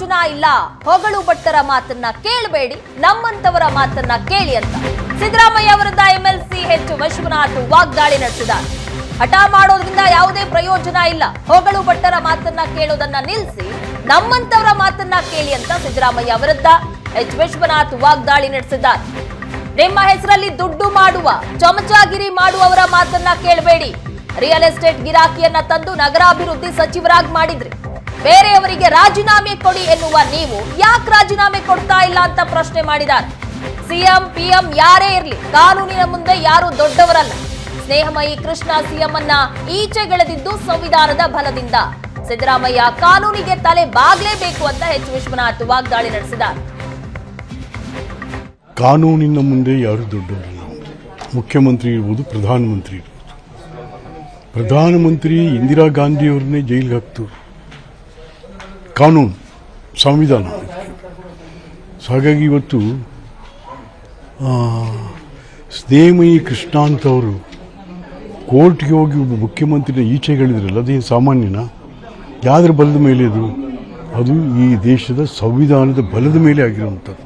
ಪ್ರಯೋಜನ ಇಲ್ಲ. ಹೊಗಳು ಭಟ್ಟರ ಮಾತನ್ನ ಕೇಳಬೇಡಿ, ನಮ್ಮಂತವರ ಮಾತನ್ನ ಕೇಳಿ ಅಂತ ಸಿದ್ದರಾಮಯ್ಯ ವಿರುದ್ಧ ಎಂಎಲ್ಸಿ ಎಚ್ ವಿಶ್ವನಾಥ್ ವಾಗ್ದಾಳಿ ನಡೆಸಿದ್ದಾರೆ. ಹಠ ಮಾಡೋದ್ರಿಂದ ಯಾವುದೇ ಪ್ರಯೋಜನ ಇಲ್ಲ. ಹೊಗಳು ಭಟ್ಟರ ಮಾತನ್ನ ಕೇಳೋದನ್ನ ನಿಲ್ಲಿಸಿ ನಮ್ಮಂತವರ ಮಾತನ್ನ ಕೇಳಿ ಅಂತ ಸಿದ್ದರಾಮಯ್ಯ ವಿರುದ್ಧ ಎಚ್ ವಿಶ್ವನಾಥ್ ವಾಗ್ದಾಳಿ ನಡೆಸಿದ್ದಾರೆ. ನಿಮ್ಮ ಹೆಸರಲ್ಲಿ ದುಡ್ಡು ಮಾಡುವ, ಚಮಚಾಗಿರಿ ಮಾಡುವವರ ಮಾತನ್ನ ಕೇಳಬೇಡಿ. ರಿಯಲ್ ಎಸ್ಟೇಟ್ ಗಿರಾಕಿಯನ್ನ ತಂದು ನಗರಾಭಿವೃದ್ಧಿ ಸಚಿವರಾಗಿ ಮಾಡಿದ್ರಿ. ಬೇರೆಯವರಿಗೆ ರಾಜೀನಾಮೆ ಕೊಡಿ ಎನ್ನುವ ನೀವು ಯಾಕೆ ರಾಜೀನಾಮೆ ಕೊಡ್ತಾ ಇಲ್ಲ ಅಂತ ಪ್ರಶ್ನೆ ಮಾಡಿದ್ದಾರೆ. ಸಿಎಂ ಪಿಎಂ ಯಾರೇ ಇರಲಿ, ಕಾನೂನಿನ ಮುಂದೆ ಯಾರು ದೊಡ್ಡವರಲ್ಲ. ಸ್ನೇಹಮಯಿ ಕೃಷ್ಣ ಸಿಎಂ ಅನ್ನ ಈಚೆಗೆಳೆದಿದ್ದು ಸಂವಿಧಾನದ ಬಲದಿಂದ. ಸಿದ್ದರಾಮಯ್ಯ ಕಾನೂನಿಗೆ ತಲೆ ಬಾಗ್ಲೇಬೇಕು ಅಂತ ಎಚ್ ವಿಶ್ವನಾಥ್ ವಾಗ್ದಾಳಿ ನಡೆಸಿದ್ದಾರೆ. ಕಾನೂನಿನ ಮುಂದೆ ಯಾರು ದೊಡ್ಡವರಲ್ಲ. ಮುಖ್ಯಮಂತ್ರಿ ಇರ್ಬೋದು, ಪ್ರಧಾನಮಂತ್ರಿ ಇರ್ಬೋದು. ಪ್ರಧಾನಮಂತ್ರಿ ಇಂದಿರಾ ಗಾಂಧಿಯವ್ರನ್ನೇ ಜೈಲಿಗೆ ಹಾಕ್ತು. ಕಾನೂನು, ಸಂವಿಧಾನ. ಹಾಗಾಗಿ ಇವತ್ತು ಸ್ನೇಹಮಯಿ ಕೃಷ್ಣ ಅಂತವರು ಕೋರ್ಟ್ಗೆ ಹೋಗಿ ಒಬ್ಬ ಮುಖ್ಯಮಂತ್ರಿನ ಈಚೆಗಳಿದ್ರಲ್ಲ, ಅದೇನು ಸಾಮಾನ್ಯನ? ಯಾವ್ದ್ರ ಬಲದ ಮೇಲೆ ಅದು ಈ ದೇಶದ ಸಂವಿಧಾನದ ಬಲದ ಮೇಲೆ ಆಗಿರುವಂಥದ್ದು.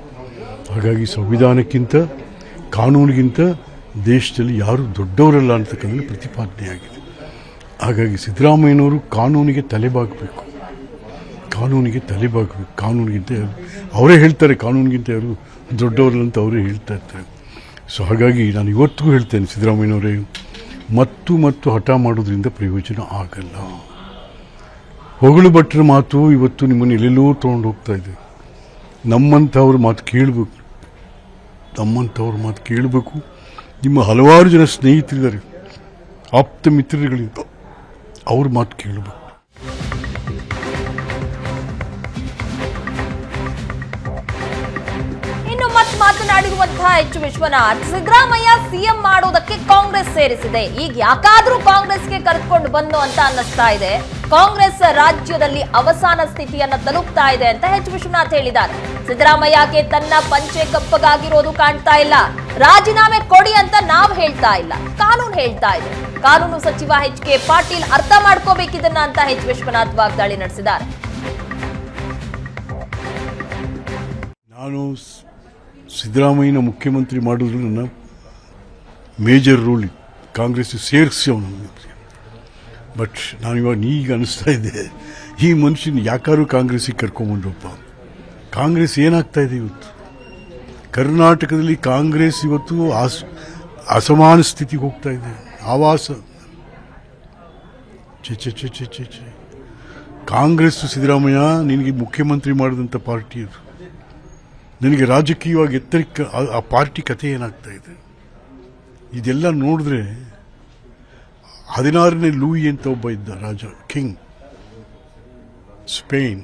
ಹಾಗಾಗಿ ಸಂವಿಧಾನಕ್ಕಿಂತ ಕಾನೂನಿಗಿಂತ ದೇಶದಲ್ಲಿ ಯಾರು ದೊಡ್ಡವರಲ್ಲ ಅಂತಕ್ಕಂಥ ಪ್ರತಿಪಾದನೆಯಾಗಿದೆ. ಹಾಗಾಗಿ ಸಿದ್ದರಾಮಯ್ಯನವರು ಕಾನೂನಿಗೆ ತಲೆಬಾಗಬೇಕು. ಕಾನೂನಿಗಿಂತ ಅವರೇ ಹೇಳ್ತಾರೆ, ಕಾನೂನಿಗಿಂತ ಯಾರು ದೊಡ್ಡವರಲ್ಲ ಅಂತ ಅವರೇ ಹೇಳ್ತಾ ಇರ್ತಾರೆ. ಸೊ ಹಾಗಾಗಿ ನಾನು ಇವತ್ತಿಗೂ ಹೇಳ್ತೇನೆ, ಸಿದ್ದರಾಮಯ್ಯನವರೇ ಮತ್ತು ಹಠ ಮಾಡೋದ್ರಿಂದ ಪ್ರಯೋಜನ ಆಗಲ್ಲ. ಹೊಗಳು ಭಟ್ಟರ ಮಾತು ಇವತ್ತು ನಿಮ್ಮನ್ನು ಎಲ್ಲೆಲ್ಲೋ ತೊಗೊಂಡು ಹೋಗ್ತಾ ಇದೆ. ನಮ್ಮಂಥವ್ರ ಮಾತು ಕೇಳಬೇಕು. ನಿಮ್ಮ ಹಲವಾರು ಜನ ಸ್ನೇಹಿತರಿದ್ದಾರೆ, ಆಪ್ತ ಮಿತ್ರಗಳಿಂದ ಅವ್ರ ಮಾತು ಕೇಳಬೇಕು. ಇನ್ನು ಮತ್ತೆ ಮಾತನಾಡಿರುವಂತಹ ಎಚ್ ವಿಶ್ವನಾಥ್, ಸಿದ್ದರಾಮಯ್ಯ ಸಿಎಂ ಮಾಡೋದಕ್ಕೆ ಕಾಂಗ್ರೆಸ್ ಸೇರಿಸಿದೆ. ಈಗ ಯಾಕಾದ್ರೂ ಕಾಂಗ್ರೆಸ್ಗೆ ಕರೆದುಕೊಂಡು ಬಂದು ಅಂತ ಅನ್ನಿಸ್ತಾ ಇದೆ. ಕಾಂಗ್ರೆಸ್ ರಾಜ್ಯದಲ್ಲಿ ಅವಸಾನ ಸ್ಥಿತಿಯನ್ನ ತಲುಪ್ತಾ ಇದೆ ಅಂತ ಎಚ್ ವಿಶ್ವನಾಥ್ ಹೇಳಿದ್ದಾರೆ. ಸಿದ್ದರಾಮಯ್ಯಗೆ ತನ್ನ ಪಂಚೆ ಕಪ್ಪಗಾಗಿರೋದು ಕಾಣ್ತಾ ಇಲ್ಲ. ರಾಜೀನಾಮೆ ಕೊಡಿ ಅಂತ ನಾವು ಹೇಳ್ತಾ ಇಲ್ಲ, ಕಾನೂನು ಹೇಳ್ತಾ ಇದೆ. ಕಾನೂನು ಸಚಿವ ಎಚ್ ಕೆ ಪಾಟೀಲ್ ಅರ್ಥ ಮಾಡ್ಕೋಬೇಕಿದನ್ನ ಅಂತ ಎಚ್ ವಿಶ್ವನಾಥ್ ವಾಗ್ದಾಳಿ ನಡೆಸಿದ್ದಾರೆ. ನಾನು ಸಿದ್ದರಾಮಯ್ಯನ ಮುಖ್ಯಮಂತ್ರಿ ಮಾಡೋದ್ರಲ್ಲಿ ನನ್ನ ಮೇಜರ್ ರೋಲ್ ಕಾಂಗ್ರೆಸ್ ಸೇರಿಸಿ ಅವನು. ಬಟ್ ನಾನು ಈಗ ಅನಿಸ್ತಾ ಇದ್ದೆ, ಈ ಮನುಷ್ಯನ ಯಾಕಾದ್ರೂ ಕಾಂಗ್ರೆಸ್ಸಿಗೆ ಕರ್ಕೊಂಬಂದ್ರಪ್ಪ. ಕಾಂಗ್ರೆಸ್ ಏನಾಗ್ತಾ ಇದೆ ಇವತ್ತು ಕರ್ನಾಟಕದಲ್ಲಿ? ಕಾಂಗ್ರೆಸ್ ಇವತ್ತು ಅಸಮಾನ ಸ್ಥಿತಿಗೆ ಹೋಗ್ತಾ ಇದೆ. ಆವಾಸ ಕಾಂಗ್ರೆಸ್ ಸಿದ್ದರಾಮಯ್ಯ ನಿನಗೆ ಮುಖ್ಯಮಂತ್ರಿ ಮಾಡಿದಂಥ ಪಾರ್ಟಿ ಅದು. ನನಗೆ ರಾಜಕೀಯವಾಗಿ ಎತ್ತರಕ್ಕೆ ಆ ಪಾರ್ಟಿ ಕಥೆ ಏನಾಗ್ತಾ ಇದೆ ಇದೆಲ್ಲ ನೋಡಿದ್ರೆ, 16ನೇ ಲೂಯಿ ಅಂತ ಒಬ್ಬ ಇದ್ದ ರಾಜ, ಕಿಂಗ್, ಸ್ಪೇನ್.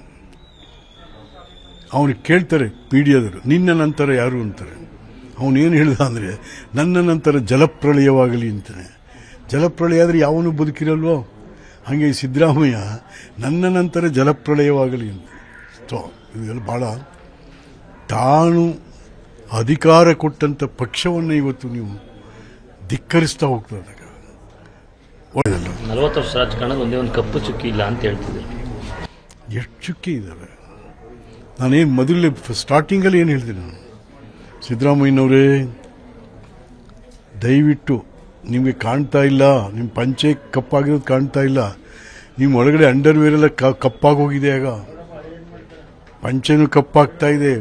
ಅವನಿಗೆ ಕೇಳ್ತಾರೆ ಮೀಡಿಯಾದರು, ನಿನ್ನ ನಂತರ ಯಾರು ಅಂತಾರೆ. ಅವನೇನು ಹೇಳ್ದ ಅಂದರೆ, ನನ್ನ ನಂತರ ಜಲಪ್ರಳಯವಾಗಲಿ ಅಂತಾನೆ. ಜಲಪ್ರಳಯ ಆದರೆ ಯಾವನು ಬದುಕಿರಲ್ವೋ, ಹಾಗೆ ಸಿದ್ದರಾಮಯ್ಯ ನನ್ನ ನಂತರ ಜಲಪ್ರಳಯವಾಗಲಿ ಅಂತ. ಸೊ ಇದೆಲ್ಲ ಭಾಳ ತಾನು ಅಧಿಕಾರ ಕೊಟ್ಟಂಥ ಪಕ್ಷವನ್ನು ಇವತ್ತು ನೀವು ಧಿಕ್ಕರಿಸ್ತಾ ಹೋಗ್ತದೆ. 40 ವರ್ಷ ರಾಜಕಾರಣದ ಒಂದೇ ಒಂದು ಕಪ್ಪು ಚುಕ್ಕಿ ಇಲ್ಲ ಅಂತ ಹೇಳ್ತಿದ್ರು. ಎಷ್ಟು ಚುಕ್ಕಿ ಇದ್ದಾವೆ? ನಾನೇನು ಮೊದಲೇ ಸ್ಟಾರ್ಟಿಂಗಲ್ಲಿ ಏನು ಹೇಳ್ತೀನಿ, ನಾನು ಸಿದ್ದರಾಮಯ್ಯನವರೇ ದಯವಿಟ್ಟು ನಿಮಗೆ ಕಾಣ್ತಾ ಇಲ್ಲ, ನಿಮ್ಮ ಪಂಚೆ ಕಪ್ಪಾಗಿರೋದು ಕಾಣ್ತಾ ಇಲ್ಲ, ನಿಮ್ಮ ಒಳಗಡೆ ಅಂಡರ್ವೇರೆಲ್ಲ ಕಪ್ಪಾಗೋಗಿದೆ. ಆಗ ಪಂಚೆನೂ ಕಪ್ಪಾಗ್ತಾ ಇದೆ.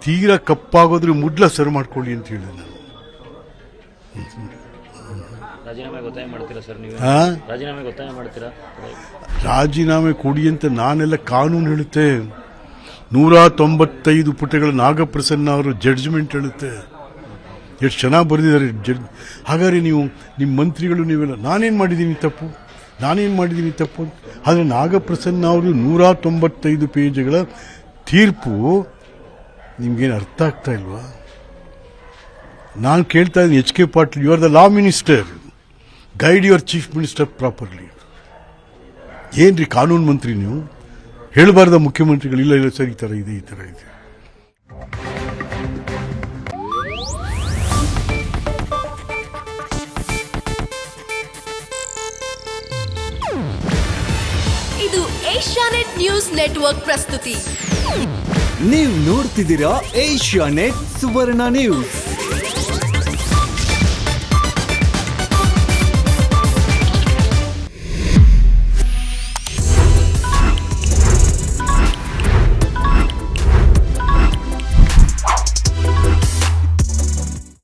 ತೀರಾ ಕಪ್ಪಾಗೋದ್ರೆ ಮುಡ್ಲ ಸರ್ ಮಾಡ್ಕೊಳ್ಳಿ ಅಂತ ಹೇಳಿದೆ ನಾನು. ರಾಜೀನಾಮೆ ಕೊಡಿ ಅಂತ ನಾನೆಲ್ಲ ಕಾನೂನು ಹೇಳುತ್ತೆ. 195 ಪುಟಗಳ ನಾಗಪ್ರಸನ್ನ ಅವರು ಜಡ್ಜ್ಮೆಂಟ್ ಹೇಳುತ್ತೆ. ಎಷ್ಟು ಚೆನ್ನಾಗಿ ಬರೆದಿದ್ದಾರೆ. ಹಾಗಾದ್ರೆ ನೀವು ನಿಮ್ಮ ಮಂತ್ರಿಗಳು ನೀವೆಲ್ಲ ನಾನೇನು ಮಾಡಿದ್ದೀನಿ ತಪ್ಪು ಆದರೆ ನಾಗಪ್ರಸನ್ನ ಅವರು 195 ಪೇಜ್ಗಳ ತೀರ್ಪು ನಿಮ್ಗೇನು ಅರ್ಥ ಆಗ್ತಾ ಇಲ್ವಾ? ನಾನು ಕೇಳ್ತಾ ಇದ್ದೀನಿ, H K Patil, you are the law minister, guide your chief minister properly. ಏನ್ರಿ ಕಾನೂನು ಮಂತ್ರಿ ನೀವು? ಹೇಳಬಾರ್ದ ಮುಖ್ಯಮಂತ್ರಿಗಳು, ಇಲ್ಲ ಸರ್ ಈ ಥರ ಇದೆ. ಇದು ಏಷ್ಯಾನೆಟ್ ನ್ಯೂಸ್ ನೆಟ್ವರ್ಕ್ ಪ್ರಸ್ತುತಿ. ನೀವು ನೋಡ್ತಿದ್ದೀರಾ ಏಷ್ಯಾನೆಟ್ ಸುವರ್ಣ ನ್ಯೂಸ್.